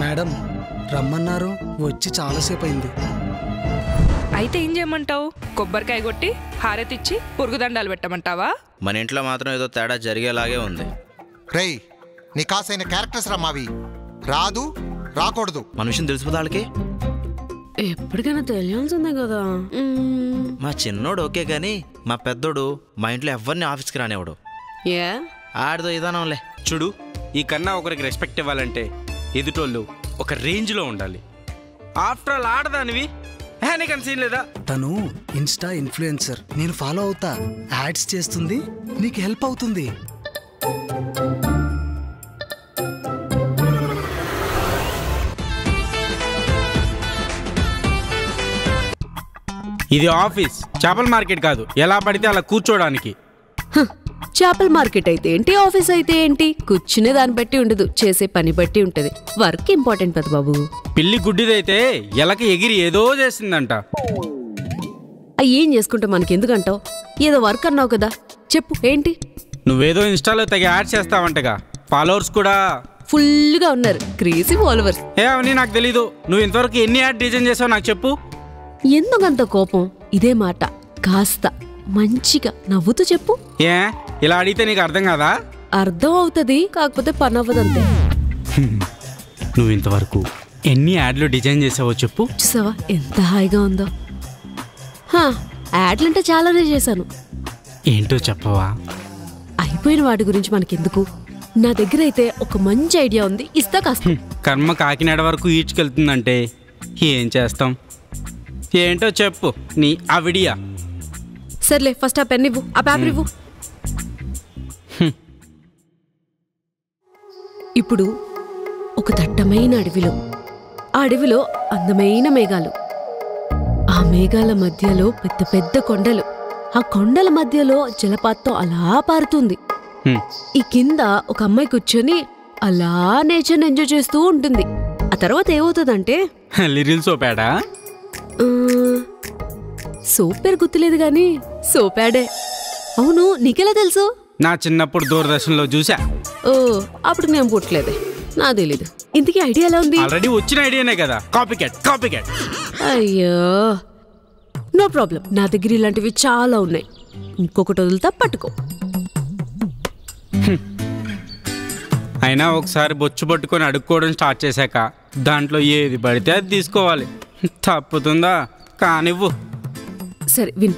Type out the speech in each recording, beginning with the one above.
Madam రమ్మన్నారు, వచ్చి చాలాసేపు అయింది. అయితే ఏం చేయమంటావు? కొబ్బరికాయ కొట్టి హారతిచ్చి పురుగుదండాలు పెట్టమంటావా? మన ఇంట్లో మాత్రం ఏదో తేడా జరిగేలాగే ఉంది. రేయ్, నీ కాసైన క్యారెక్టర్స్ రమ్మావి. రాదు, రాకూడదు. మన విషయం తెలిసిపోతే వాళ్ళకి ఎప్పటికైనా తెలియాల్సిందే కదా. మా చిన్నోడు ఓకే కానీ మా పెద్దోడు మా ఇంట్లో ఎవరిని ఆఫీస్కి రానివ్వడు. ఆడితో ఇదానంలే. చూడు, ఈ కన్నా ఒకరికి రెస్పెక్ట్ ఇవ్వాలంటే ఎదుటోళ్ళు ఒక రేంజ్లో ఉండాలి. ఆఫ్టర్ ఆల్ ఆడదానివి నీకు సీన్ లేదా? తను ఇన్స్టా ఇన్ఫ్లుయెన్సర్, నేను ఫాలో అవుతా. యాడ్స్ చేస్తుంది, నీకు హెల్ప్ అవుతుంది. ఇది ఆఫీస్, చేపల మార్కెట్ కాదు. ఎలా పడితే అలా కూర్చోడానికి. చేపల మార్కెట్ అయితే ఏంటి, ఆఫీస్ అయితే ఏంటి, కూర్చునే దాన్ని బట్టి ఉండదు, చేసే పని బట్టి ఉంటది. వర్క్ ఇంపార్టెంట్ పెద్ద బాబు. పిల్లి గుడ్డిదైతే ఎలక ఎగిరి ఏదో చేసిందంట. ఏం చేసుకుంటా మనకెందుకంటావు? ఏదో వర్క్ అన్నావు కదా, చెప్పు ఏంటి? నువ్వేదో ఇన్స్టాలో తెగ యాడ్ చేస్తావంటగా, ఫాలోవర్స్ కూడా ఫుల్గా ఉన్నారు, క్రేజీ ఫాలోవర్స్. అవన్నీ నాకు తెలీదు. నువ్వు ఇంతవరకు ఎన్ని యాడ్ డిజైన్ చేసావు నాకు చెప్పు. ఎందుకంత కోపం? ఇదే మాట కాస్త మంచిగా నవ్వుతూ చెప్పు. ఇలా అడిగితే నీకు అర్థం కాదా? అర్థం అవుతుంది, కాకపోతే పని అవ్వదంతే. నువ్వు ఇంతవరకు ఎన్ని యాడ్లు డిజైన్ చేసావో చెప్పు. చూసావా ఎంత హాయిగా ఉందో? యాడ్లంటే చాలానే చేశాను. ఏంటో చెప్పవా? అయిపోయిన వాటి గురించి మనకెందుకు, నా దగ్గర అయితే ఒక మంచి ఐడియా ఉంది, ఇస్తా కాస్త. కర్మ కాకినాడ వరకు ఈడ్చుకెళ్తుందంటే ఏం చేస్తాం? ఏంటో చెప్పు నీ అవిడియా. సర్లే, ఫస్ట్ ఆ పెన్ ఇవ్వు, ఆ పేపర్ ఇవ్వు. ఇప్పుడు ఒక దట్టమైన అడవిలో, ఆ అడవిలో అందమైన మేఘాలు, ఆ మేఘాల మధ్యలో పెద్ద పెద్ద కొండలు, ఆ కొండల మధ్యలో జలపాతం అలా పారుతుంది. ఈ కింద ఒక అమ్మాయి కూర్చొని అలా నేచర్ని ఎంజాయ్ చేస్తూ ఉంటుంది. ఆ తర్వాత ఏమవుతుందంటే లిరిల్ సోపాడా? సోప్ పేరు గుర్తులేదు గాని సోపాడే. అవును, నీకెలా తెలుసు? నా చిన్నప్పుడు దూరదర్శన్లో చూసా. ఓ, అప్పుడు నేను పుట్టలేదే, నా తెలీదు. ఇంతకీ ఐడియా ఎలా ఉంది? ఆల్రెడీ వచ్చిన ఐడియానే కదా, కాపీ క్యాట్. అయ్యో, నో ప్రాబ్లం, నా దగ్గర ఇలాంటివి చాలా ఉన్నాయి. ఇంకొకటి వదులుతా, పట్టుకో. అయినా ఒకసారి బొచ్చు పట్టుకొని అడుక్కోవడం స్టార్ట్ చేశాక దాంట్లో ఏది పడితే అది తీసుకోవాలి. తప్పుతుందా? కానివ్వు. సరే విన్.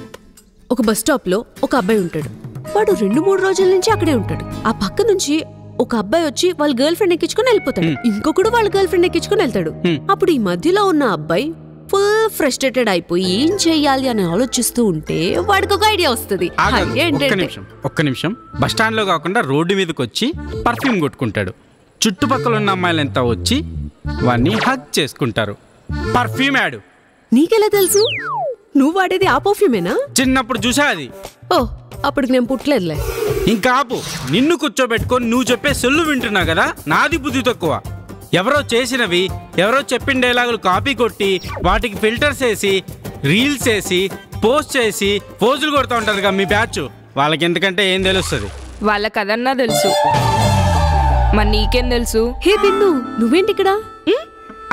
ఒక బస్ స్టాప్ లో ఒక అబ్బాయి ఉంటాడు. వాడు 2-3 రోజుల నుంచి అక్కడే ఉంటాడు. ఆ పక్క నుంచి ఒక అబ్బాయి వచ్చి వాళ్ళ గర్ల్ ఫ్రెండ్ ఎక్కించుకొని వెళ్ళిపోతాడు. ఇంకొకడు వాళ్ళ గర్ల్ ఫ్రెండ్ ఎక్కించుకొని వెళ్తాడు. అప్పుడు ఈ మధ్యలో ఉన్న అబ్బాయి ఫుల్ ఫ్రస్ట్రేటెడ్ అయిపోయి ఏం చెయ్యాలి అని ఆలోచిస్తూ ఉంటే వాడికి ఒక ఐడియా వస్తుంది. ఒక్క నిమిషం. బస్ స్టాండ్ లో కాకుండా రోడ్డు మీదకి వచ్చి పర్ఫ్యూమ్ కొట్టుకుంటాడు. చుట్టుపక్కల ఉన్న అమ్మాయిలంతా వచ్చి వాడిని హగ్ చేసుకుంటారు. Perfume add. నీకెలా తెలుసు? నువ్వు వాడేది ఆ పర్ఫ్యూమేనా? చిన్నప్పుడు చూసా అది. ఓ, అప్పుడు నేను పుట్టలేదులే. ఇంకా ఆపు. నిన్ను కూర్చోబెట్టుకొని నువ్వు చెప్పే సొల్లు వింటున్నా కదా, నాది బుద్ధి తక్కువ. ఎవరో చేసినవి, ఎవరో చెప్పిన డైలాగులు కాపీ కొట్టి వాటికి ఫిల్టర్స్ వేసి రీల్స్ వేసి పోస్ట్ చేసి పోజులు కొడుతూ ఉంటారు కదా మీ బ్యాచ్. వాళ్ళకి ఎందుకంటే ఏం తెలుస్తుంది? వాళ్ళకి అదన్నా తెలుసు, మరి నీకేం తెలుసు? హే బిందు, నువ్వేంటి ఇక్కడ?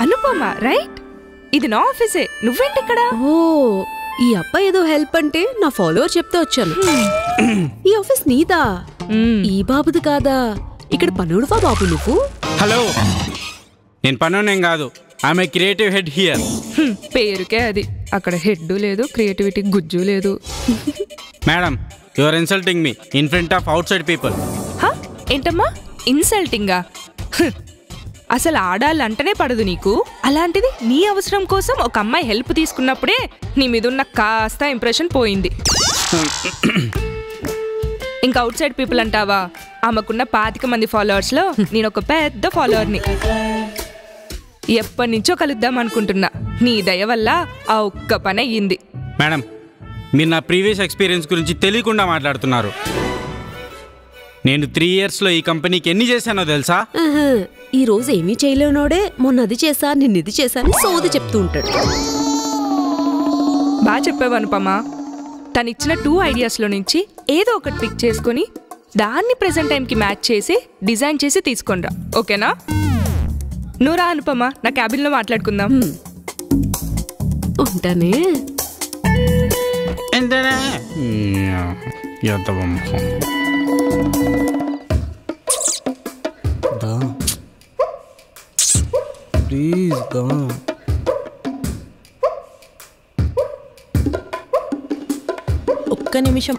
అనుపమ రైట్, ఇది నా ఆఫీసే, నువ్వేంటి ఇక్కడ? ఓ, ఈ అబ్బాయి ఏదో హెల్ప్ అంటే నా ఫాలోవర్ చెప్తే వచ్చాను. ఈ ఆఫీస్ నీదా? ఈ బాబుది కాదా? ఇక్కడ పనుడువా బాబు నువ్వు? హలో, నేను పనునేం కాదు, ఆమె క్రియేటివ్ హెడ్ హియర్. పేరుకే అది, అక్కడ హెడ్ లేదు, క్రియేటివిటీ గుజ్జు లేదు. Madam, you are insulting me in front of outside people. ఏంటమ్మా ఇన్సల్టింగా? అసలు ఆడాలంటేనే పడదు నీకు. అలాంటిది నీ అవసరం కోసం ఒక అమ్మాయి హెల్ప్ తీసుకున్నప్పుడే నీ మీద ఉన్న కాస్త ఇంప్రెషన్ పోయింది. ఇంకా అవుట్ సైడ్ పీపుల్ అంటావా? ఆమెకున్న 25 మంది ఫాలోవర్స్లో నేను ఒక పెద్ద ఫాలోవర్ని. ఎప్పటి నుంచో కలుద్దాం అనుకుంటున్నా, నీ దయ వల్ల ఆ ఒక్క పని అయ్యింది. మేడం, మీరు నా ప్రీవియస్ ఎక్స్పీరియన్స్ గురించి తెలియకుండా మాట్లాడుతున్నారు. నేను 3 yearsలో ఈ కంపెనీకి ఎన్ని చేశానో తెలుసా? ఈ రోజు ఏమీ చేయలేనోడే మొన్న అది చేశా, నిన్న ఇది చేశాను సోది చెప్తూ ఉంటాడు. బాగా చెప్పావు అనుపమ. తనిచ్చిన 2 ఐడియాస్లో నుంచి ఏదో ఒకటి పిక్ చేసుకొని దాన్ని ప్రెజెంట్ టైంకి మ్యాచ్ చేసి డిజైన్ చేసి తీసుకొనిరా, ఓకేనా? నువ్వు రా అనుపమ, నా క్యాబిన్లో మాట్లాడుకుందాం. ఉంటానే. ఎంతనే ప్లీజ్ దా. ఒక్క నిమిషం.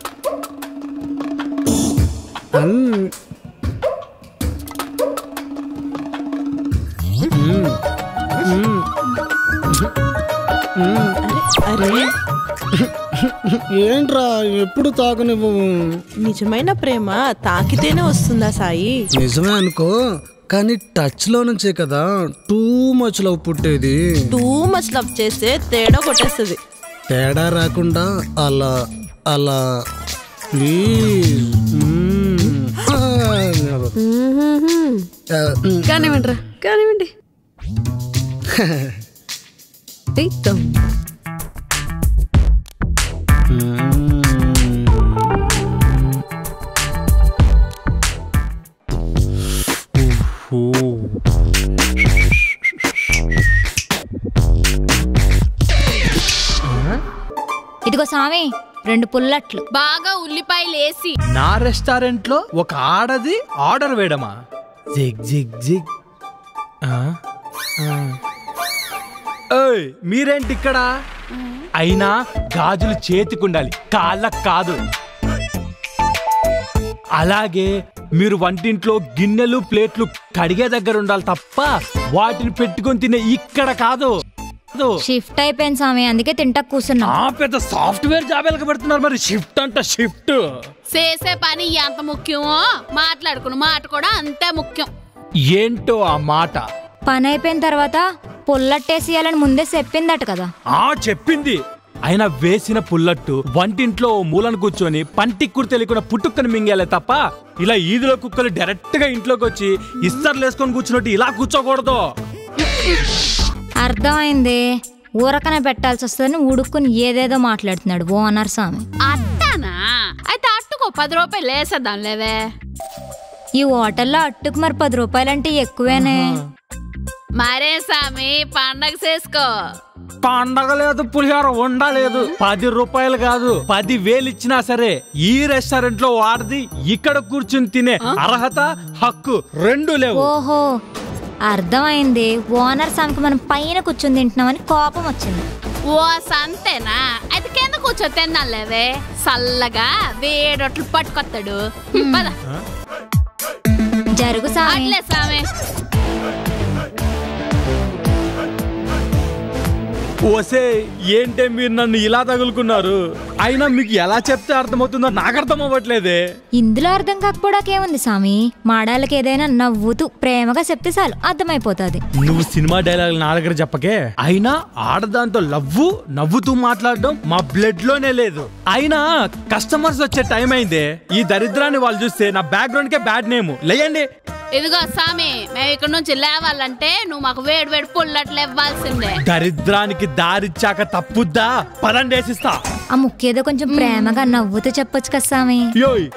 అరే ఏంట్రా ఎప్పుడు తాగనివ్వు? నిజమైన ప్రేమ తాకితేనే వస్తుందా సాయి? నిజమే అనుకో, కానీ టచ్ లో నుంచే కదా టూ మచ్ లవ్ పుట్టేది. టూ మచ్ లవ్ చేస్తే తేడా కొట్టేస్తుంది. తేడా రాకుండా అలా అలా ప్లీజ్. కానివ్వండి రా, కానివ్వండి. ఇదిగో స్వామి, 2 పుల్లట్లు బాగా ఉల్లిపాయలు వేసి. నా రెస్టారెంట్ లో ఒక ఆడది ఆర్డర్ వేయడమా? జిగ్ జిగ్ జిగ్. ఏయ్, మీరేంటి ఇక్కడ? అయినా గాజులు చేతికుండాలి, కాళ్ళకు కాదు. అలాగే మీరు వంటింట్లో గిన్నెలు ప్లేట్లు కడిగే దగ్గర ఉండాలి తప్ప వాటిని పెట్టుకొని తినే ఇక్కడ కాదు. షిఫ్ట్ అయిపోయింది స్వామి, అందుకే తింటా కూర్చున్నా. పెద్ద సాఫ్ట్వేర్ జాబ్ పెడుతున్నారు, మరి షిఫ్ట్ అంట షిఫ్ట్. చేసే పని ఎంత ముఖ్యమో మాట్లాడుకున్న మాట కూడా అంతే ముఖ్యం. ఏంటో ఆ మాట? పని అయిపోయిన తర్వాత పుల్లట్టేసేయాలని ముందే చెప్పిందట కదా. చెప్పింది. అయినా వేసిన పుల్లట్టు వంటింట్లో మూలను కూర్చొని పంటిక్కురు తెలియకుండా పుట్టుక్కని మింగేలే తప్ప ఇలా ఈదులో కుక్కలు డైరెక్ట్ గా ఇంట్లోకి వచ్చి ఇస్తర్లు వేసుకొని కూర్చున్నట్టు ఇలా కూర్చోకూడదు. అర్థమైంది. ఊరకనే పెట్టాల్సి వస్తుందని ఉడుక్కుని ఏదేదో మాట్లాడుతున్నాడు ఓనర్ స్వామి. అట్టానా? అయితే అట్టుకో 10 రూపాయలు వేసేద్దాం లేవే. ఈ హోటల్లో అట్టుకు మరి 10 రూపాయలంటే ఎక్కువేనే. మరే స్వామి, పండగ చేసుకో. పండగ లేదు, పులిహోర ఉండలేదు. 10 రూపాయలు కాదు, 10,000 ఇచ్చినా సరే ఈ రెస్టారెంట్ లో వాడిది ఇక్కడ కూర్చుని తినే అర్హత, హక్కు 2 లేవు. ఓహో, అర్థమైంది. ఓనర్ స్వామికి మనం పైన కూర్చుని తింటున్నామని కోపం వచ్చింది. ఓ సంతేనా? అయితే కింద కూర్చో తిన్నాలేవే. చల్లగా వేడొట్లు పట్టుకొస్తాడు. జరుగు స్వామి. అట్లే స్వామి. ఓసే, ఏంటే మీరు నన్ను ఇలా తగులుకున్నారు? అయినా మీకు ఎలా చెప్తే అర్థమవుతుందో నాకు అర్థం అవ్వట్లేదే. ఇందులో అర్థం కాకపోవడాకేముంది స్వామి, మాడాలకి ఏదైనా నవ్వుతూ ప్రేమగా చెప్తే చాలు అర్థమైపోతుంది. నువ్వు సినిమా డైలాగులు నా దగ్గర చెప్పకే. అయినా ఆడదాంతో నవ్వుతూ మాట్లాడడం మా బ్లడ్ లోనే లేదు. అయినా కస్టమర్స్ వచ్చే టైం అయిందే. ఈ దరిద్రాన్ని వాళ్ళు చూస్తే నా బ్యాక్గ్రౌండ్ కే బ్యాడ్ నేమ్. లేయండి. ఇదిగో స్వామి, మేము ఇక్కడ నుంచి లేవాలంటే నువ్వు మాకు వేడి వేడి పుల్లట్లు ఇవ్వాల్సిందే. దరిద్రానికి దారిచ్చాక తప్పుద్దా? పదండి వేసిస్తా. ఆ ముఖ్యేదో కొంచెం ప్రేమగా నవ్వుతూ చెప్పొచ్చు కదా స్వామి.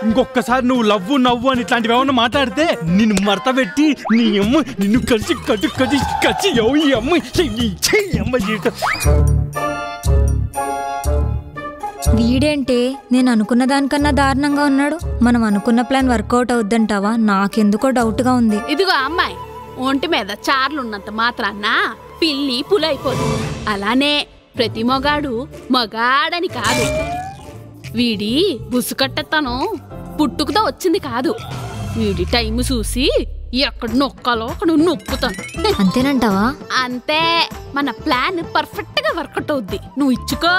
ఇంకొకసారి నువ్వు నవ్వు అని ఇట్లాంటివి ఏమన్నా మాట్లాడితే నిన్ను మడత పెట్టి నీ అమ్మ నిన్ను కలిసి కచ్చి వీడేంటి నేను అనుకున్న దానికన్నా దారుణంగా ఉన్నాడు. మనం అనుకున్న ప్లాన్ వర్కౌట్ అవుద్దంటావా? నాకెందుకో డౌట్ గా ఉంది. ఇదిగో అమ్మాయి, ఒంటి మీద చార్లున్నంత మాత్రాన్న పిల్లి పులైపోదు. అలానే ప్రతి మొగాడు మగాడని కాదు. వీడి బుసుకట్టతనం పుట్టుకతో వచ్చింది కాదు. వీడి టైం చూసి ఎక్కడ నొక్కాలో అక్కడ నొక్కుతాను. అంతేనంటావా? అంతే. మన ప్లాన్ పర్ఫెక్ట్ గా వర్కౌట్ అవుద్ది. నువ్వు ఇచ్చుకో.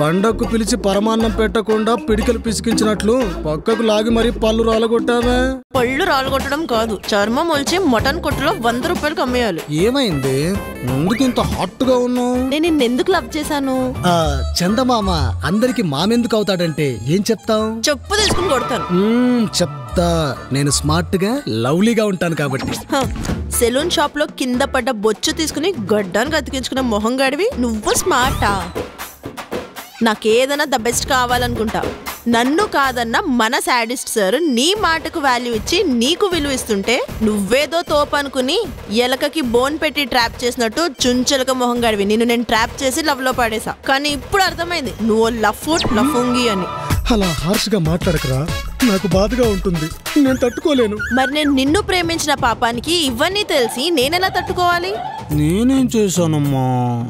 పండక్కు పిలిచి పరమాన్నం పెట్టకుండా పిడికలు పిసికించినట్లు పక్కకు లాగి మరీ పళ్ళు రాలగొట్టావే. పళ్ళు రాలగొట్టడం కాదు, చర్మం ఒలిచి మటన్ కొట్టులో 100 రూపాయలకు అమ్మేయాలి. ఏమైంది? ముందుకు ఇంత హాట్ గా ఉన్నావు? నేను నిన్నెందుకు లవ్ చేశాను? చందమామ అందరికి మామెందుకు అవుతాడంటే ఏం చెప్తావు? చెప్పు తీసుకుని కొడతాను. చెప్తా, నేను స్మార్ట్ గా లవ్లీగా ఉంటాను కాబట్టి. సెలూన్ షాప్ లో కింద పడ్డ బొచ్చు తీసుకుని గడ్డానికి అతికించుకున్న మొహం గడివి నువ్వు స్మార్టా? నాకేదైనా ద బెస్ట్ కావాలనుకుంటా. నన్ను కాదన్న మన సాడిస్ట్ సార్ నీ మాటకు వాల్యూ ఇచ్చి నీకు విలువ ఇస్తుంటే నువ్వేదో తోపనుకుని ఎలకకి బోన్ పెట్టి ట్రాప్ చేసినట్టు చుంచెలక మొహం గడివి నిన్ను నేను ట్రాప్ చేసి లవ్ లో పడేసా. కానీ ఇప్పుడు అర్థమైంది నువ్వు లఫుంగి అని. అలా హార్ష్ గా మాట్లాడకరా, నాకు బాధగా ఉంటుంది, నేను తట్టుకోలేను. మరి నేను నిన్ను ప్రేమించిన పాపానికి ఇవన్నీ తెలిసి నేనెలా తట్టుకోవాలి? నేనేం చేశానమ్మా?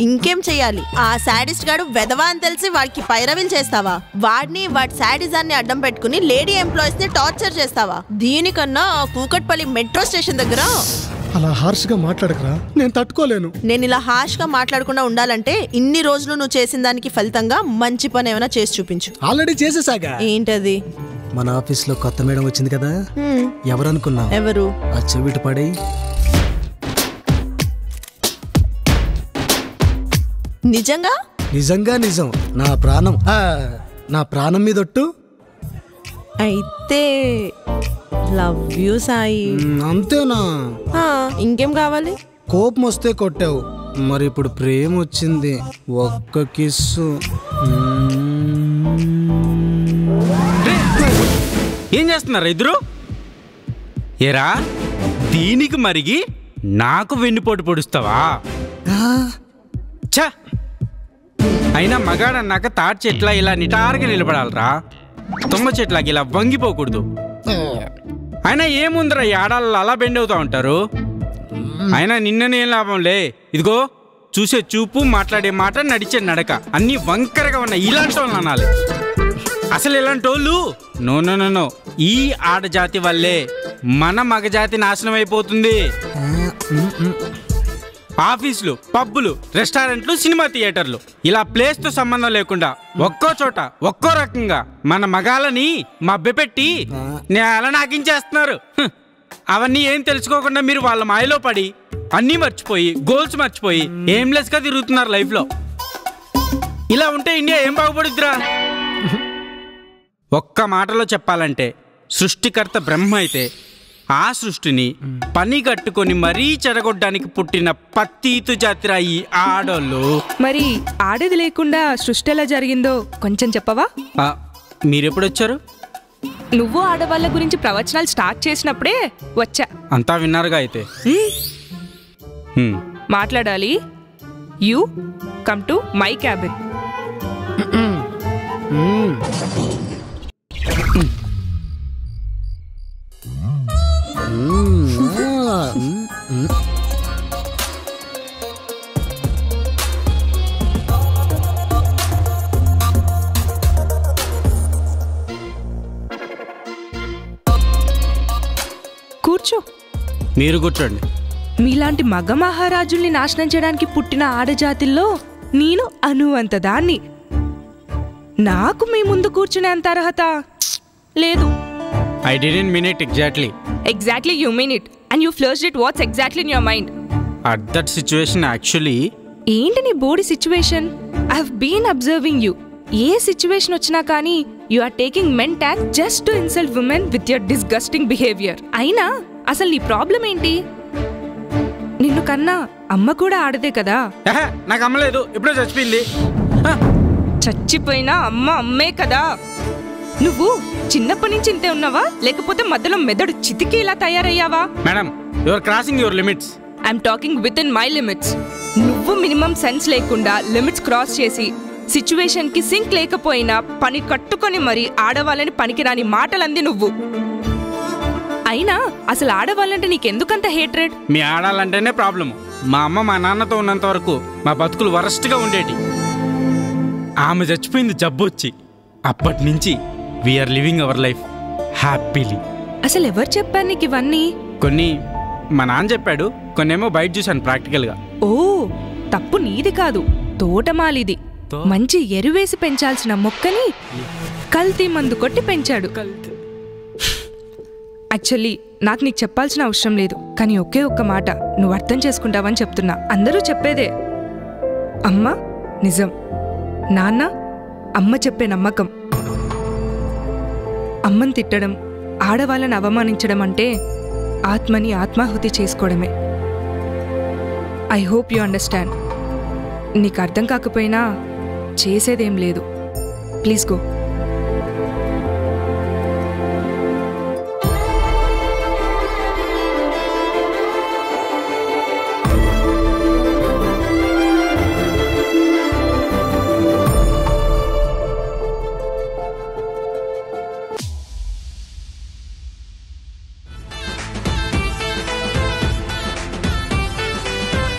ఇంకేం చెయ్యాలి? ఆ సాడిస్ట్ గాడు వెధవా అని తెలిసి వాడికి పైరవీలు చేస్తావా? వాడిని వాడి సాడిజాన్ని అడ్డం పెట్టుకుని లేడీ ఎంప్లాయీస్ ని టార్చర్ చేస్తావా? దీనికన్నా కూకట్పల్లి మెట్రో స్టేషన్ దగ్గర అలా హార్ష్ గా మాట్లాడకరా, నేను తట్టుకోలేను. నేను ఇలా హార్ష్ గా మాట్లాడకుండా ఉండాలంటే ఇన్ని రోజులు నువ్వు చేసిన దానికి ఫలితంగా మంచి పని ఏమైనా చేసి చూపించు. ఆల్రెడీ చేసేసాగా. ఏంటది? మన ఆఫీస్ లో కొత్త మేడం వచ్చింది కదా, ఎవరనుకున్నా? ఎవరు? ఆ చెవిటి పడి నిజంగా? నిజంగా నిజం. నా ప్రాణం మీదొట్టు. అయితే లవ్ యూ సాయి. అంతేనా? ఇంకేం కావాలి? కోపం వస్తే కొట్టావు, మరి ఇప్పుడు ప్రేమ వచ్చింది, ఒక్క కిస్సు. ఏం చేస్తున్నారు ఇద్దరు? ఏరా దీనికి మరిగి నాకు వెన్నుపోటు పొడుస్తావా? ఛ! అయినా మగాడన్నాక తాటి చెట్ల ఇలా నిటారుగా నిలబడాలరా, తుమ్మ చెట్లాకి ఇలా వంగిపోకూడదు. అయినా ఏముందిరా ఈ ఆడాళ్ళు అలా బెండ్ అవుతా ఉంటారు. అయినా నిన్ననేం లాభంలే, ఇదిగో చూసే చూపు, మాట్లాడే మాట, నడిచే నడక అన్నీ వంకరగా ఉన్నాయి. ఇలాంటి వాళ్ళు అనాలి. అసలు ఇలాంటి వాళ్ళు నో ఈ ఆడజాతి వల్లే మన మగజాతి నాశనం అయిపోతుంది. ఆఫీసులు, పబ్బులు, రెస్టారెంట్లు, సినిమా థియేటర్లు ఇలా ప్లేస్తో సంబంధం లేకుండా ఒక్కో చోట ఒక్కో రకంగా మన మగాలని మభ్యపెట్టి నేల నాకించేస్తున్నారు. అవన్నీ ఏం తెలుసుకోకుండా మీరు వాళ్ళ మాయలో పడి అన్నీ మర్చిపోయి, గోల్స్ మర్చిపోయి ఏంలెస్గా తిరుగుతున్నారు లైఫ్లో. ఇలా ఉంటే ఇండియా ఏం బాగుపడుద్దిరా? ఒక్క మాటలో చెప్పాలంటే సృష్టికర్త బ్రహ్మ అయితే ఆ సృష్టిని పని కట్టుకొని మరీ చెడగొట్టడానికి పుట్టిన పత్తీతు జాతిరా ఈ ఆడోళ్ళు. మరి ఆడేది లేకుండా సృష్టి ఎలా జరిగిందో కొంచెం చెప్పవా? మీరెప్పుడొచ్చారు? నువ్వు ఆడవాళ్ళ గురించి ప్రవచనాలు స్టార్ట్ చేసినప్పుడే వచ్చా. అంతా విన్నారుగా అయితే. మాట్లాడాలి. You come to my cabin. కూర్చో. మీరు కూర్చోండి. మీలాంటి మగ మహారాజుల్ని నాశనం చేయడానికి పుట్టిన ఆడజాతిల్లో నేను అనువంత దాన్ని. నాకు మీ ముందు కూర్చునే అంత అర్హత లేదు. I didn't mean it exactly. Exactly you mean it and you flushed it what's exactly in your mind. At that situation actually. ఏంటి నీ బోడి situation? I have been observing you. A situation వచ్చినా కానీ you are taking men tag just to insult women with your disgusting behavior. అయినా అసలు నీ problem ఏంటి? నిన్ను కన్నా అమ్మ కూడా ఆడదే కదా. నాకు అమ్మలేదు, ఇప్పుడే చచ్చిపోయింది. చచ్చిపోయినా అమ్మ అమ్మే కదా. నువ్వు చిన్నప్పటి నుంచి ఇంతే ఉన్నావా, లేకపోతే మధ్యలో మెదడు చితికి ఇలా తయారయ్యావా? Madam, you are crossing your limits. I'm talking within my limits. నువ్వు మినిమం సెన్స్ లేకుండా లిమిట్స్ క్రాస్ చేసి సిచ్యువేషన్ కి సింక్ లేకపోయినా పని కట్టుకొని మరి ఆడవాళ్ళని పనికిరాని మాటలంది నువ్వు. అయినా అసలు ఆడవాళ్ళంటే నీకెందుకంత హేట్రెడ్? మీ ఆడాలంటేనే ప్రాబ్లము. మా అమ్మ మా నాన్నతో ఉన్నంత వరకు మా బతుకులు వరస్ట్గా ఉండేటి. ఆమె చచ్చిపోయింది జబ్బు వచ్చి. అప్పటి నుంచి we are living our life happily. అసలు ఎవరు చెప్పారు నీకు ఇవన్నీ? కొన్ని మా నాన్న చెప్పాడు, కొన్నేమో బయట చూశాను ప్రాక్టికల్గా. ఓ, తప్పు నీది కాదు, తోటమాలిది. మంచి ఎరువేసి పెంచాల్సిన మొక్కని కల్తీ మందు కొట్టి పెంచాడు. యాక్చువల్లీ నాకు నీకు చెప్పాల్సిన అవసరం లేదు, కానీ ఒకే ఒక్క మాట నువ్వు అర్థం చేసుకుంటావని చెప్తున్నా. అందరూ చెప్పేదే అమ్మ నిజం, నాన్న అమ్మ చెప్పే నమ్మకం. అమ్మని తిట్టడం, ఆడవాళ్ళని అవమానించడం అంటే ఆత్మని ఆత్మాహుతి చేసుకోవడమే. I hope you understand. నీకు అర్థం కాకపోయినా చేసేదేం లేదు. Please go.